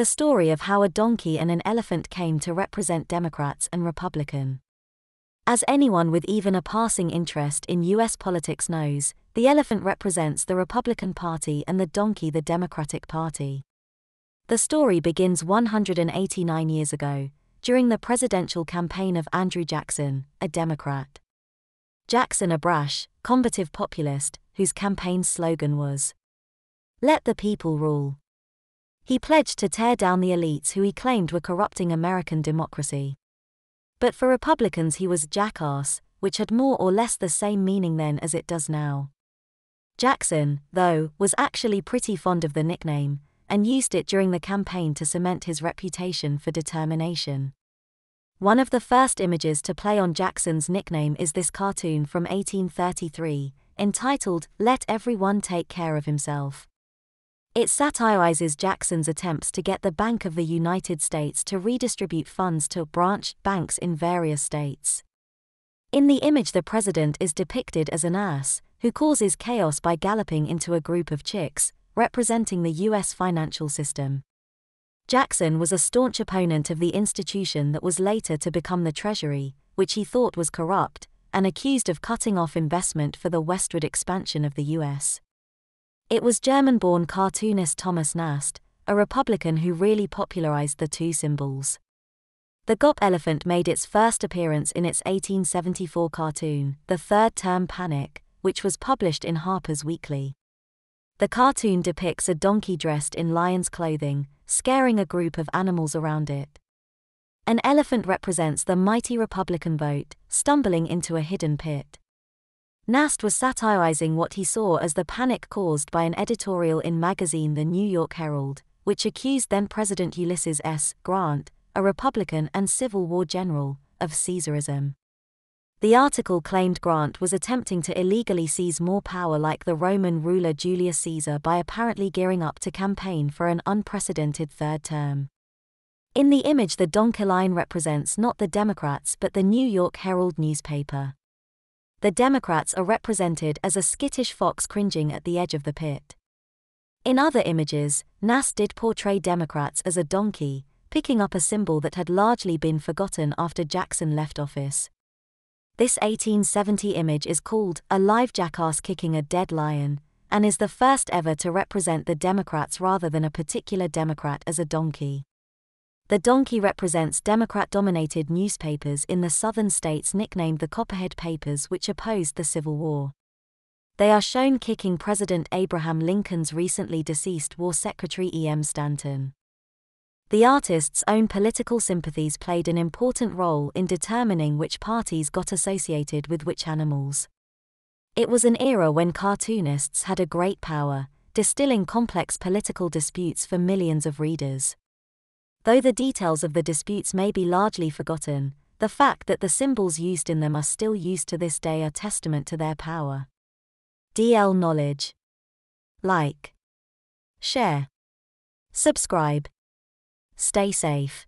the story of how a donkey and an elephant came to represent Democrats and Republicans. As anyone with even a passing interest in U.S. politics knows, the elephant represents the Republican Party and the donkey the Democratic Party. The story begins 189 years ago, during the presidential campaign of Andrew Jackson, a Democrat. Jackson, a brash, combative populist, whose campaign slogan was, "Let the people rule." He pledged to tear down the elites who he claimed were corrupting American democracy. But for Republicans he was jackass, which had more or less the same meaning then as it does now. Jackson, though, was actually pretty fond of the nickname, and used it during the campaign to cement his reputation for determination. One of the first images to play on Jackson's nickname is this cartoon from 1833, entitled, "Let Everyone Take Care of Himself." It satirizes Jackson's attempts to get the Bank of the United States to redistribute funds to branch banks in various states. In the image, the president is depicted as an ass, who causes chaos by galloping into a group of chicks, representing the U.S. financial system. Jackson was a staunch opponent of the institution that was later to become the Treasury, which he thought was corrupt, and accused of cutting off investment for the westward expansion of the U.S. It was German-born cartoonist Thomas Nast, a Republican, who really popularized the two symbols. The Gop elephant made its first appearance in its 1874 cartoon, The Third Term Panic, which was published in Harper's Weekly. The cartoon depicts a donkey dressed in lion's clothing, scaring a group of animals around it. An elephant represents the mighty Republican vote, stumbling into a hidden pit. Nast was satirizing what he saw as the panic caused by an editorial in magazine The New York Herald, which accused then-President Ulysses S. Grant, a Republican and Civil War general, of Caesarism. The article claimed Grant was attempting to illegally seize more power like the Roman ruler Julius Caesar by apparently gearing up to campaign for an unprecedented third term. In the image, the donkey line represents not the Democrats but the New York Herald newspaper. The Democrats are represented as a skittish fox cringing at the edge of the pit. In other images, Nast did portray Democrats as a donkey, picking up a symbol that had largely been forgotten after Jackson left office. This 1870 image is called "A Live Jackass Kicking a Dead Lion," and is the first ever to represent the Democrats rather than a particular Democrat as a donkey. The donkey represents Democrat-dominated newspapers in the southern states nicknamed the Copperhead Papers, which opposed the Civil War. They are shown kicking President Abraham Lincoln's recently deceased War Secretary E.M. Stanton. The artist's own political sympathies played an important role in determining which parties got associated with which animals. It was an era when cartoonists had a great power, distilling complex political disputes for millions of readers. Though the details of the disputes may be largely forgotten, the fact that the symbols used in them are still used to this day are testament to their power. DL Knowledge. Like, share, subscribe. Stay safe.